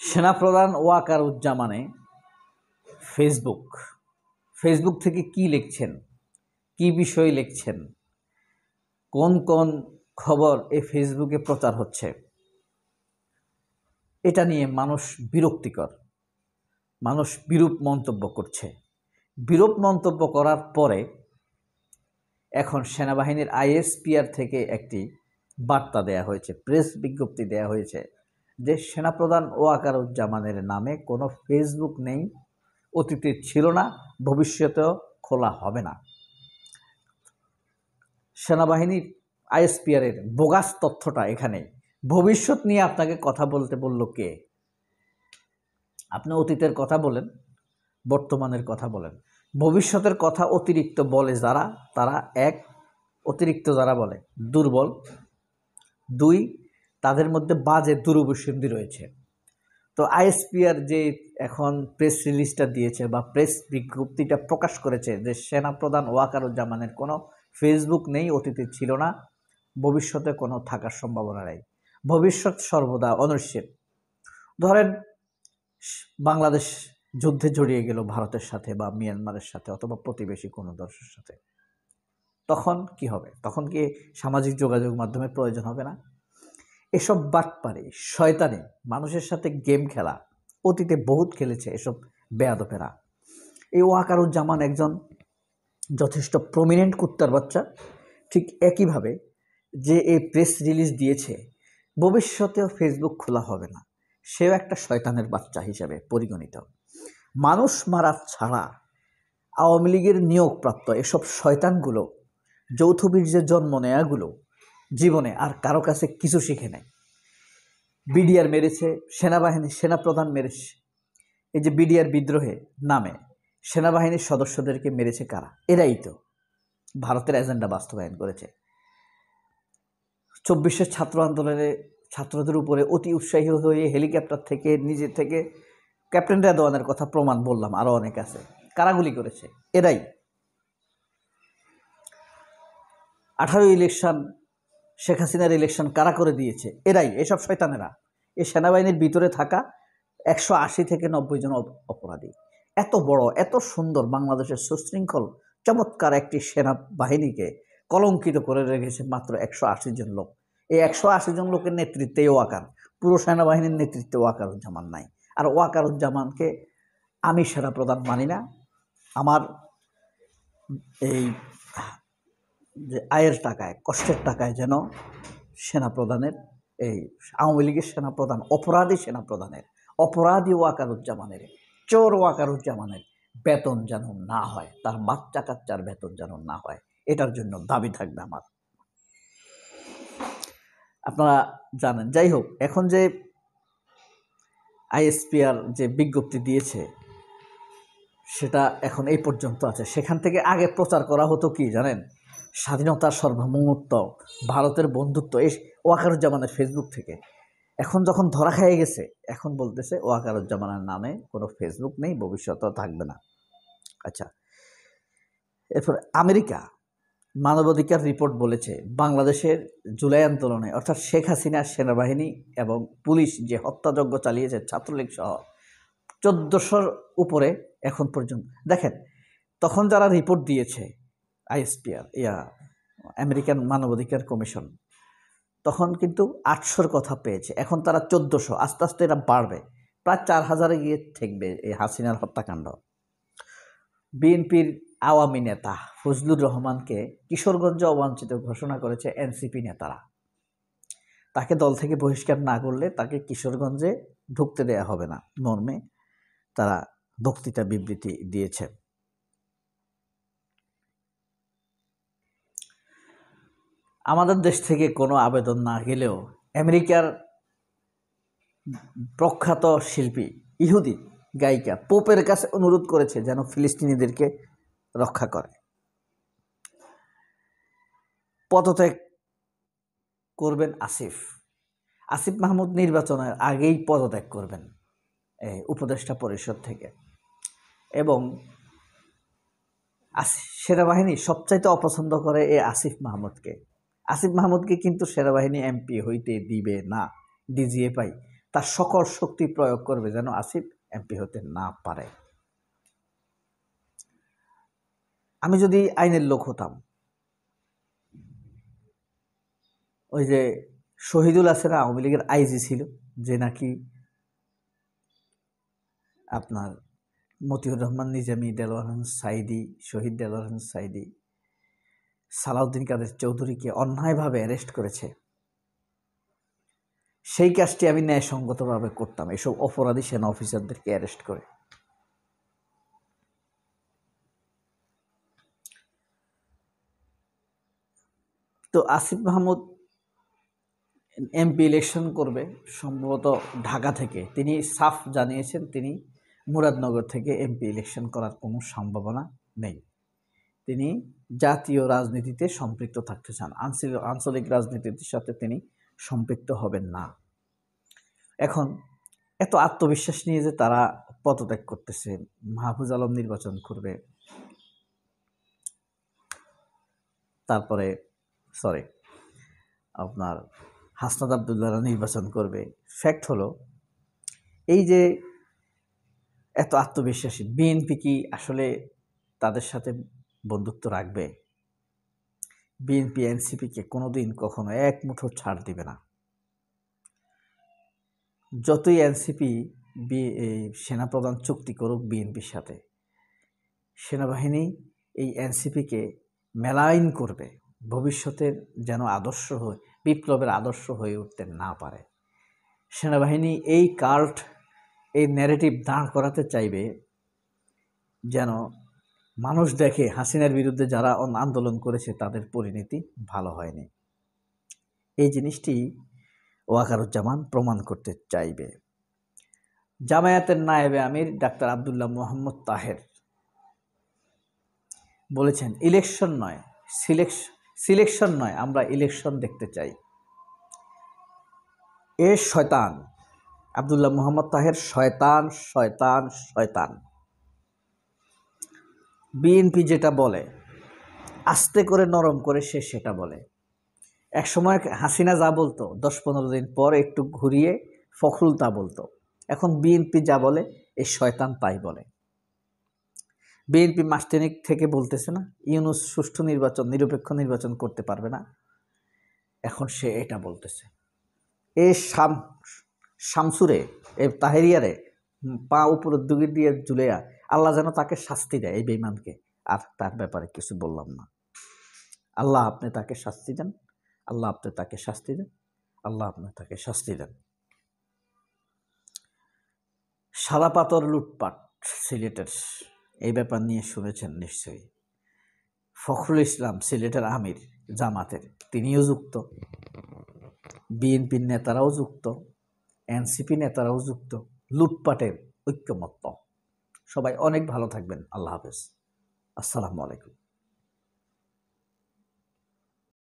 সেনাপ্রধান ওয়াকারুজ্জামানে ফেসবুক থেকে কি লিখছেন, কি বিষয় লিখছেন, কোন কোন খবর এই ফেসবুকে প্রচার হচ্ছে, এটা নিয়ে মানুষ বিরূপ মন্তব্য করছে। বিরূপ মন্তব্য করার পরে এখন সেনাবাহিনীর আইএসপিআর থেকে একটি বার্তা দেয়া হয়েছে, প্রেস বিজ্ঞপ্তি দেয়া হয়েছে যে সেনাপ্রধান ওয়াকারুজ্জামানের নামে কোনো ফেসবুক নেই, অতীতে ছিল না, ভবিষ্যতেও খোলা হবে না। সেনাবাহিনীর আইএসপিআরের বোগাস তথ্যটা এখানে। ভবিষ্যৎ নিয়ে আপনাকে কথা বলতে বলল কে? আপনি অতীতের কথা বলেন, বর্তমানের কথা বলেন, ভবিষ্যতের কথা অতিরিক্ত বলে যারা, তারা এক, অতিরিক্ত যারা বলে দুর্বল, দুই, তাদের মধ্যে বাজে দূরভিসন্ধি রয়েছে। তো আইএসপিআর যে এখন প্রেস রিলিজটা দিয়েছে বা প্রেস বিজ্ঞপ্তিটা প্রকাশ করেছে যে সেনাপ্রধান ওয়াকারুজ্জামানের কোনো ফেসবুক নেই, অতীতে ছিল না, ভবিষ্যতে কোনো থাকার সম্ভাবনা নেই, ভবিষ্যৎ সর্বদা অনিশ্চিত। ধরেন বাংলাদেশ যুদ্ধে জড়িয়ে গেল ভারতের সাথে বা মিয়ানমারের সাথে অথবা প্রতিবেশী কোনো দেশের সাথে, তখন কি হবে? তখন কি সামাজিক যোগাযোগ মাধ্যমের প্রয়োজন হবে না? এসব বাটপারি, শয়তানি, মানুষের সাথে গেম খেলা অতীতে বহুত খেলেছে এসব বেয়াদপেরা। এই ওয়াকারুজ্জামান একজন যথেষ্ট প্রমিনেন্ট কুত্তার বাচ্চা। ঠিক একইভাবে যে এই প্রেস রিলিজ দিয়েছে ভবিষ্যতেও ফেসবুক খোলা হবে না, সেও একটা শয়তানের বাচ্চা হিসেবে পরিগণিত। মানুষ মারা ছাড়া আওয়ামী লীগের নিয়োগপ্রাপ্ত এসব শয়তানগুলো, যৌথ বীর্যের জন্ম নেয়াগুলো জীবনে আর কারো কাছে কিছু শিখে নেয়। বিডিআর মেরেছে, সেনাপ্রধান মেরেছে। এই যে বিডিআর বিদ্রোহে নামে সেনাবাহিনীর সদস্যদেরকে মেরেছে কারা? এরাই তো ভারতের এজেন্ডা বাস্তবায়ন করেছে। 24 ছাত্র আন্দোলনে ছাত্রদের উপরে অতি উৎসাহী হয়ে হেলিকপ্টার থেকে নিজে থেকে ক্যাপ্টেন রেদওয়ানের কথা প্রমাণ বললাম, আরও অনেক আছে। কারা গুলি করেছে? এরাই। 18 ইলেকশন, শেখ হাসিনার ইলেকশন কারা করে দিয়েছে? এরাই, এসব শয়তানেরা। এই সেনাবাহিনীর ভিতরে থাকা 180 থেকে 90 জন অপরাধী। এত বড়, এত সুন্দর বাংলাদেশের সুশৃঙ্খল চমৎকার একটি সেনাবাহিনীকে কলঙ্কিত করে রেখেছে মাত্র 180 জন লোক। এই 180 জন লোকের নেতৃত্বে পুরো সেনাবাহিনীর নেতৃত্বে ওয়াকারুজ্জামান নাই। আর ওয়াকারুজ্জামানকে আমি সেনাপ্রধান মানি না। আমার এই যে আয়ের টাকায়, কষ্টের টাকায় যেন সেনাপ্রধানের, এই আওয়ামী লীগের সেনাপ্রধান, অপরাধী ওয়াকারুজ্জামানের, চোর ওয়াকারুজ্জামানের বেতন যেন না হয়, তার বাচ্চা কাচ্চার বেতন যেন না হয়, এটার জন্য দাবি থাকবে আমার। আপনারা জানেন। যাই হোক, এখন যে আইএসপিআর যে বিজ্ঞপ্তি দিয়েছে সেটা এখন এই পর্যন্ত আছে। সেখান থেকে আগে প্রচার করা হতো কি জানেন? স্বাধীনতার সার্বভৌমত্ব, ভারতের বন্ধুত্ব, এই ওয়াকারুজ্জামানের ফেসবুক থেকে। এখন যখন ধরা খেয়ে গেছে, এখন বলতেছে ওয়াকারুজ্জামানের নামে কোনো ফেসবুক নেই, ভবিষ্যতেও থাকবে না। আচ্ছা, এরপর আমেরিকা মানবাধিকার রিপোর্ট বলেছে বাংলাদেশের জুলাই আন্দোলনে, অর্থাৎ শেখ হাসিনার সেনাবাহিনী এবং পুলিশ যে হত্যাযজ্ঞ চালিয়েছে ছাত্রলীগ সহ 1400-র উপরে এখন পর্যন্ত। দেখেন, তখন যারা রিপোর্ট দিয়েছে আইএসপিআর, আমেরিকান মানবাধিকার কমিশন, তখন কিন্তু 800-র কথা পেয়েছে, এখন তারা 1400, আস্তে আস্তে এটা বাড়বে, প্রায় 4000-এ গিয়ে ঠেকবে এই হাসিনার হত্যাকাণ্ড। বিএনপির আওয়ামী নেতা ফজলুর রহমানকে কিশোরগঞ্জে অবাঞ্ছিত ঘোষণা করেছে এনসিপি নেতারা। তাকে দল থেকে বহিষ্কার না করলে তাকে কিশোরগঞ্জে ঢুকতে দেয়া হবে না মর্মে তারা বক্তৃতা বিবৃতি দিয়েছে। আমাদের দেশ থেকে কোনো আবেদন না গেলেও আমেরিকার প্রখ্যাত শিল্পী, ইহুদি গায়িকা পোপের কাছে অনুরোধ করেছে যেন ফিলিস্তিনিদেরকে রক্ষা করে। পদত্যাগ করবেন আসিফ মাহমুদ, নির্বাচনের আগেই পদত্যাগ করবেন উপদেষ্টা পরিষদ থেকে। এবং সেনাবাহিনী সবচাইতে অপছন্দ করে এই আসিফ মাহমুদকে কিন্তু সেনাবাহিনী এমপি হইতে দিবে না। ডিজিএফআই তার সকল শক্তি প্রয়োগ করবে যেন আসিফ এমপি হতে না পারে। আমি যদি আইনের লোক হতাম, ওই যে শহীদুল আছে না, আওয়ামী লীগের আইজি ছিল, যে নাকি আপনার মতিউর রহমান নিজামী, দেলোয়ার হোসেন সাইদি, শহীদ দেলোয়ার হোসেন সাইদি, সালাউদ্দিন কাদের চৌধুরীকে অন্যায়ভাবে অ্যারেস্ট করেছে, সেই কাজটি আমি ন্যায়সঙ্গতভাবে করতাম, এসব অপরাধী সেনা অফিসারদেরকে অ্যারেস্ট করে। তো আসিফ মাহমুদ এমপি ইলেকশন করবে সম্ভবত ঢাকা থেকে। তিনি সাফ জানিয়েছেন তিনি মুরাদনগর থেকে এমপি ইলেকশন করার কোনো সম্ভাবনা নেই। তিনি জাতীয় রাজনীতিতে সম্পৃক্ত থাকতে চান, আঞ্চলিক রাজনীতির সাথে তিনি সম্পৃক্ত হবেন না। এখন এত আত্মবিশ্বাস নিয়ে যে তারা পদত্যাগ করতেছে, মাহফুজ আলম নির্বাচন করবে, তারপরে আপনার হাসনাত আবদুল্লাহরা নির্বাচন করবে। ফ্যাক্ট হলো এই যে এত আত্মবিশ্বাসী, বিএনপি কি আসলে তাদের সাথে বন্ধুত্ব রাখবে? বিএনপি এনসিপিকে কোনোদিন কখনো এক মুঠো ছাড় দিবে না। যতই এনসিপি সেনাপ্রধান চুক্তি করুক বিএনপির সাথে, সেনাবাহিনী এই এনসিপিকে মেলাইন করবে, ভবিষ্যতের যেন আদর্শ হয়ে, বিপ্লবের আদর্শ হয়ে উঠতে না পারে। সেনাবাহিনী এই কাল্ট, এই ন্যারেটিভ দাঁড় করাতে চাইবে যেন মানুষ দেখে হাসিনার বিরুদ্ধে যারা আন্দোলন করেছে তাদের পরিণতি ভালো হয়নি। এই জিনিসটি ওয়াকারুজ্জামান প্রমাণ করতে চাইবে। জামায়াতের নায়েবে আমির ডাক্তার আব্দুল্লাহ মোহাম্মদ তাহের বলেছেন, ইলেকশন নয়, সিলেকশন নয়, আমরা ইলেকশন দেখতে চাই। এ শয়তান, আব্দুল্লাহ মোহাম্মদ তাহের শয়তান শয়তান শয়তান। বিএনপি যেটা বলে আস্তে করে নরম করে সে সেটা বলে। একসময় হাসিনা যা বলতো 10-15 দিন পর একটু ঘুরিয়ে ফখরুল তা বলতো। এখন বিএনপি যা বলে এই শয়তান তাই বলে। বিএনপি মাস তিনেক থেকে বলতেছে না ইউনূস সুষ্ঠু নির্বাচন, নিরপেক্ষ নির্বাচন করতে পারবে না, এখন সে এটা বলতেছে। এ শামসুরে, এ তাহেরিয়ারে পা উপরের দিকে দিয়ে ঝুলেয়া আল্লাহ যেন তাকে শাস্তি দেয়, এই বেঈমানকে। আর তার ব্যাপারে কিছু বললাম না। আল্লাহ আপনি তাকে শাস্তি দেন, আল্লাহ আপনি তাকে শাস্তি দেন, আল্লাহ আপনি তাকে শাস্তি দেন। সাদা পাথর লুটপাট সিলেটের, এই ব্যাপার নিয়ে শুনেছেন নিশ্চয়ই। ফখরুল ইসলাম সিলেটের আমির জামাতের, তিনিও যুক্ত, বিএনপির নেতারাও যুক্ত, এনসিপি নেতারাও যুক্ত, লুটপাটের ঐক্যমত্য। সবাই অনেক ভালো থাকবেন। আল্লাহ হাফেজ, আসসালামু আলাইকুম।